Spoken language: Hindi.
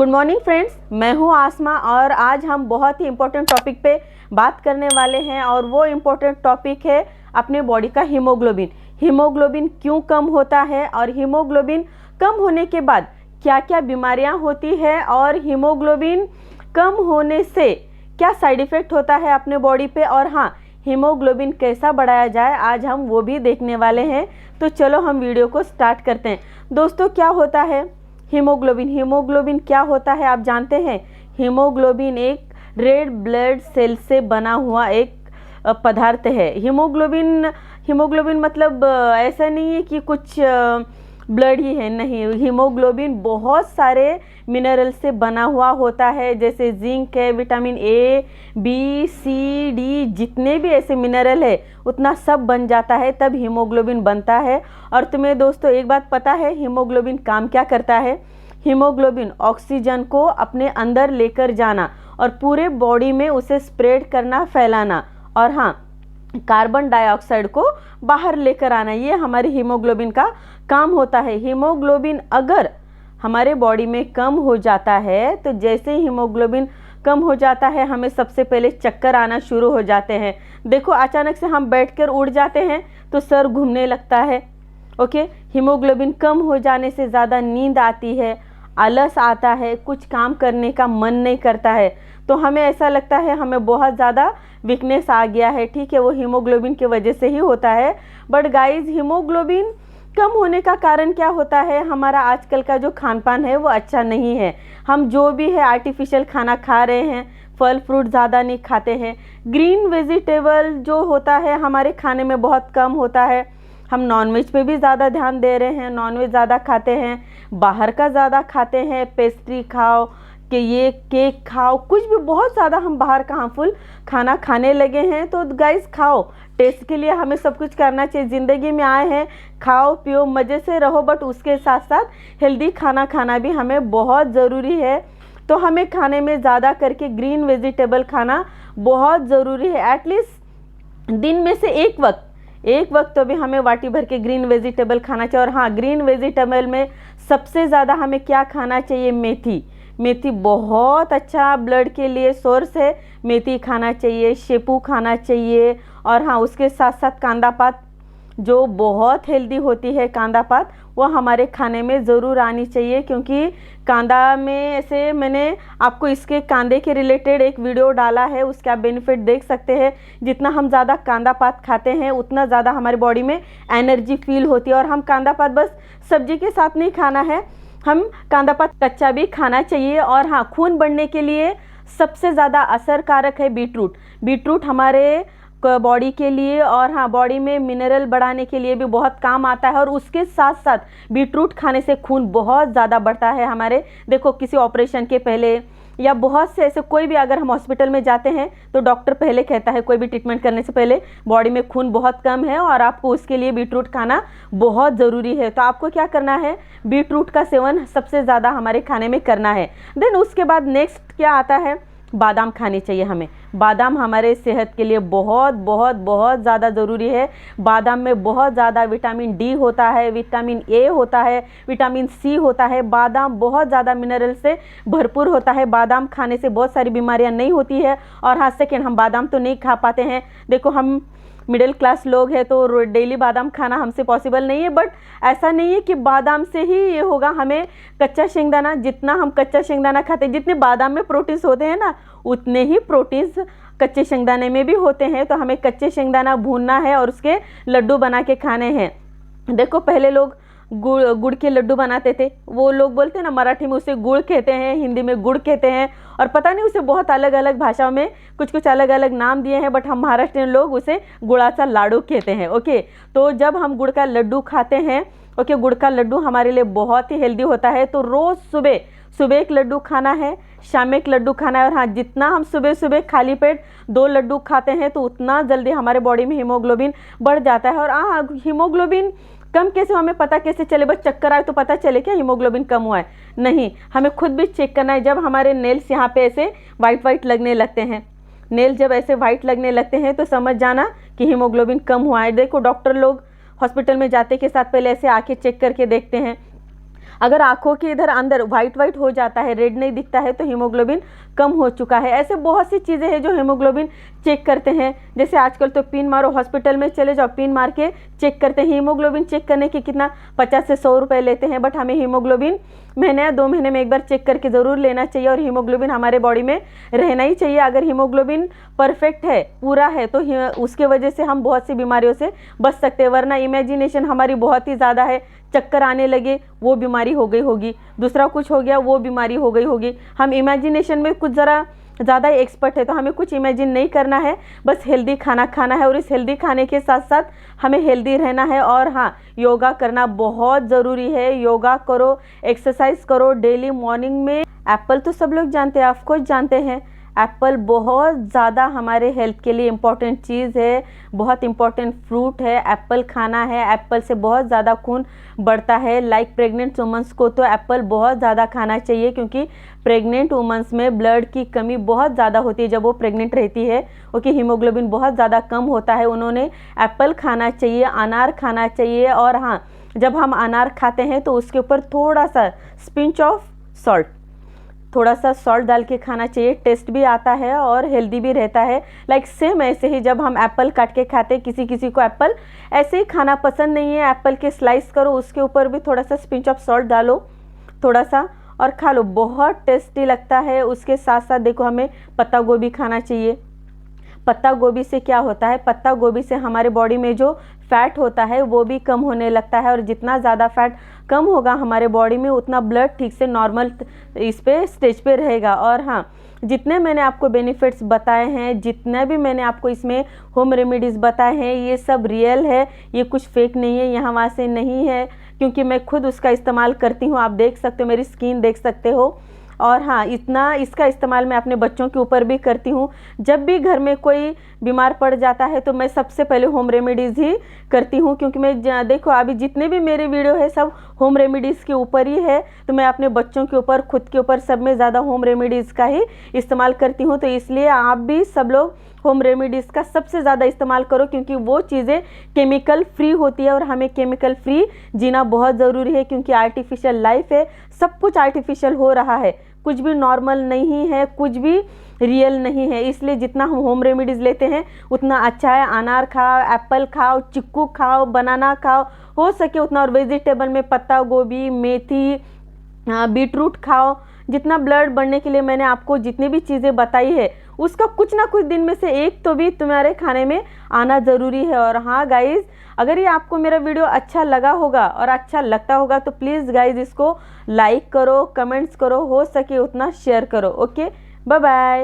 गुड मॉर्निंग फ्रेंड्स, मैं हूं आसमा और आज हम बहुत ही इम्पोर्टेंट टॉपिक पे बात करने वाले हैं और वो इम्पोर्टेंट टॉपिक है अपने बॉडी का हीमोग्लोबिन। हीमोग्लोबिन क्यों कम होता है और हीमोग्लोबिन कम होने के बाद क्या क्या बीमारियां होती है और हीमोग्लोबिन कम होने से क्या साइड इफ़ेक्ट होता है अपने बॉडी पे, और हाँ, हीमोग्लोबिन कैसा बढ़ाया जाए आज हम वो भी देखने वाले हैं। तो चलो हम वीडियो को स्टार्ट करते हैं। दोस्तों, क्या होता है हीमोग्लोबिन? हीमोग्लोबिन क्या होता है आप जानते हैं? हीमोग्लोबिन एक रेड ब्लड सेल से बना हुआ एक पदार्थ है। हीमोग्लोबिन मतलब ऐसा नहीं है कि कुछ ब्लड ही है, नहीं। हीमोग्लोबिन बहुत सारे मिनरल से बना हुआ होता है, जैसे जिंक है, vitamin A, B, C, D, जितने भी ऐसे मिनरल है उतना सब बन जाता है, तब हीमोग्लोबिन बनता है। और तुम्हें दोस्तों एक बात पता है हीमोग्लोबिन काम क्या करता है? हीमोग्लोबिन ऑक्सीजन को अपने अंदर लेकर जाना और पूरे बॉडी में उसे स्प्रेड करना, फैलाना, और हाँ, कार्बन डाइऑक्साइड को बाहर लेकर आना, ये हमारे हीमोग्लोबिन का काम होता है। हीमोग्लोबिन अगर हमारे बॉडी में कम हो जाता है तो जैसे हीमोग्लोबिन कम हो जाता है हमें सबसे पहले चक्कर आना शुरू हो जाते हैं। देखो, अचानक से हम बैठकर उठ जाते हैं तो सर घूमने लगता है। ओके, हीमोग्लोबिन कम हो जाने से ज़्यादा नींद आती है, आलस आता है, कुछ काम करने का मन नहीं करता है, तो हमें ऐसा लगता है हमें बहुत ज़्यादा वीकनेस आ गया है। ठीक है, वो हीमोग्लोबिन की वजह से ही होता है। बट गाइस, हीमोग्लोबिन कम होने का कारण क्या होता है? हमारा आजकल का जो खान पान है वो अच्छा नहीं है। हम जो भी है आर्टिफिशियल खाना खा रहे हैं, फल फ्रूट ज़्यादा नहीं खाते हैं, ग्रीन वेजिटेबल जो होता है हमारे खाने में बहुत कम होता है। हम नॉनवेज पे भी ज़्यादा ध्यान दे रहे हैं, नॉनवेज ज़्यादा खाते हैं, बाहर का ज़्यादा खाते हैं, पेस्ट्री खाओ कि ये केक खाओ, कुछ भी बहुत ज़्यादा हम बाहर का हार्मफुल खाना खाने लगे हैं। तो गाइस, खाओ, टेस्ट के लिए हमें सब कुछ करना चाहिए। ज़िंदगी में आए हैं, खाओ पियो, मज़े से रहो, बट उसके साथ साथ हेल्दी खाना खाना भी हमें बहुत ज़रूरी है। तो हमें खाने में ज़्यादा करके ग्रीन वेजिटेबल खाना बहुत ज़रूरी है। एटलीस्ट दिन में से एक वक्त तो भी हमें वाटी भर के ग्रीन वेजिटेबल खाना चाहिए। और हाँ, ग्रीन वेजिटेबल में सबसे ज़्यादा हमें क्या खाना चाहिए? मेथी बहुत अच्छा ब्लड के लिए सोर्स है, मेथी खाना चाहिए, शेपू खाना चाहिए, और हाँ, उसके साथ साथ कांदा पात जो बहुत हेल्दी होती है, कांदा पात वो हमारे खाने में ज़रूर आनी चाहिए, क्योंकि कांदा में ऐसे मैंने आपको इसके कांदे के रिलेटेड एक वीडियो डाला है, उसके आप बेनिफिट देख सकते हैं। जितना हम ज़्यादा कांदा पात खाते हैं उतना ज़्यादा हमारी बॉडी में एनर्जी फील होती है। और हम कांदा पात बस सब्जी के साथ नहीं खाना है, हम कांदा पात कच्चा भी खाना चाहिए। और हाँ, खून बढ़ने के लिए सबसे ज़्यादा असरकारक है बीटरूट हमारे बॉडी के लिए, और हाँ, बॉडी में मिनरल बढ़ाने के लिए भी बहुत काम आता है। और उसके साथ साथ बीटरूट खाने से खून बहुत ज़्यादा बढ़ता है हमारे। देखो, किसी ऑपरेशन के पहले या बहुत से ऐसे कोई भी अगर हम हॉस्पिटल में जाते हैं तो डॉक्टर पहले कहता है कोई भी ट्रीटमेंट करने से पहले बॉडी में खून बहुत कम है और आपको उसके लिए बीटरूट खाना बहुत ज़रूरी है। तो आपको क्या करना है? बीटरूट का सेवन सबसे ज़्यादा हमारे खाने में करना है। देन उसके बाद नेक्स्ट क्या आता है? बादाम खानी चाहिए हमें। बादाम हमारे सेहत के लिए बहुत बहुत बहुत ज़्यादा ज़रूरी है। बादाम में बहुत ज़्यादा विटामिन डी होता है, विटामिन ए होता है, विटामिन सी होता है। बादाम बहुत ज़्यादा मिनरल से भरपूर होता है। बादाम खाने से बहुत सारी बीमारियां नहीं होती है। और हाँ, सेकेंड, हम बादाम तो नहीं खा पाते हैं। देखो, हम मिडिल क्लास लोग हैं तो डेली बादाम खाना हमसे पॉसिबल नहीं है। बट ऐसा नहीं है कि बादाम से ही ये होगा। हमें कच्चा शेंगदाना, जितना हम कच्चा शेंगदाना खाते हैं, जितने बादाम में प्रोटीन्स होते हैं ना, उतने ही प्रोटीन्स कच्चे शेंगदाने में भी होते हैं। तो हमें कच्चे शेंगदाना भूनना है और उसके लड्डू बना के खाने हैं। देखो, पहले लोग गुड़ के लड्डू बनाते थे, वो लोग बोलते हैं ना, मराठी में उसे गुड़ कहते हैं, हिंदी में गुड़ कहते हैं, और पता नहीं उसे बहुत अलग अलग भाषाओं में कुछ अलग अलग नाम दिए हैं। बट हम महाराष्ट्रियन लोग उसे गुड़ाचा लाडू कहते हैं। ओके, तो जब हम गुड़ का लड्डू खाते हैं, ओके, गुड़ का लड्डू हमारे लिए बहुत ही हेल्दी होता है। तो रोज़ सुबह एक लड्डू खाना है, शाम में एक लड्डू खाना है। और हाँ, जितना हम सुबह खाली पेट 2 लड्डू खाते हैं तो उतना जल्दी हमारे बॉडी में हीमोग्लोबिन बढ़ जाता है। और हाँ, हीमोग्लोबिन कम कैसे, हमें पता कैसे चले? बस चक्कर आए तो पता चले क्या हीमोग्लोबिन कम हुआ है? नहीं, हमें खुद भी चेक करना है। जब हमारे नेल्स यहाँ पे ऐसे वाइट लगने लगते हैं, नेल जब ऐसे वाइट लगने लगते हैं तो समझ जाना कि हीमोग्लोबिन कम हुआ है। देखो, डॉक्टर लोग हॉस्पिटल में जाते के साथ पहले ऐसे आके चेक करके देखते हैं। अगर आंखों के इधर अंदर वाइट वाइट हो जाता है, रेड नहीं दिखता है, तो हीमोग्लोबिन कम हो चुका है। ऐसे बहुत सी चीज़ें हैं जो हीमोग्लोबिन चेक करते हैं। जैसे आजकल तो पिन मारो, हॉस्पिटल में चले जाओ, पिन मार के चेक करते हैं। हीमोग्लोबिन चेक करने के कितना 50 से 100 रुपये लेते हैं, बट हमें हीमोग्लोबिन महीने या 2 महीने में एक बार चेक करके ज़रूर लेना चाहिए। और हीमोग्लोबिन हमारे बॉडी में रहना ही चाहिए। अगर हीमोग्लोबिन परफेक्ट है, पूरा है, तो उसके वजह से हम बहुत सी बीमारियों से बच सकते हैं। वरना इमेजिनेशन हमारी बहुत ही ज़्यादा है, चक्कर आने लगे वो बीमारी हो गई होगी, दूसरा कुछ हो गया वो बीमारी हो गई होगी। हम इमेजिनेशन में कुछ ज़रा ज़्यादा ही एक्सपर्ट है, तो हमें कुछ इमेजिन नहीं करना है, बस हेल्दी खाना खाना है। और इस हेल्दी खाने के साथ साथ हमें हेल्दी रहना है। और हाँ, योगा करना बहुत ज़रूरी है। योगा करो, एक्सरसाइज करो डेली मॉर्निंग में। एप्पल तो सब लोग जानते हैं, ऑफकोर्स जानते हैं। एप्पल बहुत ज़्यादा हमारे हेल्थ के लिए इम्पॉर्टेंट चीज़ है, बहुत इम्पॉर्टेंट फ्रूट है। एप्पल खाना है, एप्पल से बहुत ज़्यादा खून बढ़ता है। लाइक प्रेग्नेंट वुमेंस को तो एप्पल बहुत ज़्यादा खाना चाहिए, क्योंकि प्रेग्नेंट वुमेंस में ब्लड की कमी बहुत ज़्यादा होती है जब वो प्रेग्नेंट रहती है, क्योंकि हीमोग्लोबिन बहुत ज़्यादा कम होता है। उन्होंने एप्पल खाना चाहिए, अनार खाना चाहिए। और हाँ, जब हम अनार खाते हैं तो उसके ऊपर थोड़ा सा पिंच ऑफ सॉल्ट, थोड़ा सा सॉल्ट डाल के खाना चाहिए। टेस्ट भी आता है और हेल्दी भी रहता है। लाइक सेम ऐसे ही जब हम एप्पल काट के खाते हैं, किसी किसी को एप्पल ऐसे ही खाना पसंद नहीं है, एप्पल के स्लाइस करो, उसके ऊपर भी थोड़ा सा पिंच ऑफ सॉल्ट डालो थोड़ा सा और खा लो, बहुत टेस्टी लगता है। उसके साथ साथ देखो, हमें पत्ता गोभी खाना चाहिए। पत्ता गोभी से क्या होता है, पत्ता गोभी से हमारे बॉडी में जो फैट होता है वो भी कम होने लगता है। और जितना ज़्यादा फैट कम होगा हमारे बॉडी में, उतना ब्लड ठीक से नॉर्मल इस पे स्टेज पे रहेगा। और हाँ, जितने मैंने आपको बेनिफिट्स बताए हैं, जितने भी मैंने आपको इसमें होम रेमेडीज़ बताए हैं, ये सब रियल है, ये कुछ फेक नहीं है, यहाँ वहाँ से नहीं है, क्योंकि मैं खुद उसका इस्तेमाल करती हूँ। आप देख सकते हो, मेरी स्किन देख सकते हो। और हाँ, इतना इसका इस्तेमाल मैं अपने बच्चों के ऊपर भी करती हूँ। जब भी घर में कोई बीमार पड़ जाता है तो मैं सबसे पहले होम रेमेडीज़ ही करती हूँ, क्योंकि मैं देखो अभी जितने भी मेरे वीडियो है सब होम रेमेडीज़ के ऊपर ही है। तो मैं अपने बच्चों के ऊपर, खुद के ऊपर, सब में ज़्यादा होम रेमेडीज़ का ही इस्तेमाल करती हूँ। तो इसलिए आप भी सब लोग होम रेमेडीज़ का सबसे ज़्यादा इस्तेमाल करो, क्योंकि वो चीज़ें केमिकल फ्री होती है और हमें केमिकल फ्री जीना बहुत ज़रूरी है। क्योंकि आर्टिफिशियल लाइफ है, सब कुछ आर्टिफिशियल हो रहा है, कुछ भी नॉर्मल नहीं है, कुछ भी रियल नहीं है। इसलिए जितना हम होम रेमेडीज़ लेते हैं उतना अच्छा है। अनार खाओ, एप्पल खाओ, चिक्कू खाओ, बनाना खाओ, हो सके उतना। और वेजिटेबल में पत्ता गोभी, मेथी, बीटरूट खाओ। जितना ब्लड बढ़ने के लिए मैंने आपको जितनी भी चीज़ें बताई है, उसका कुछ ना कुछ दिन में से एक तो भी तुम्हारे खाने में आना ज़रूरी है। और हाँ गाइज़, अगर ये आपको मेरा वीडियो अच्छा लगा होगा और अच्छा लगता होगा तो प्लीज़ गाइज़ इसको लाइक करो, कमेंट्स करो, हो सके उतना शेयर करो। Okay, bye bye.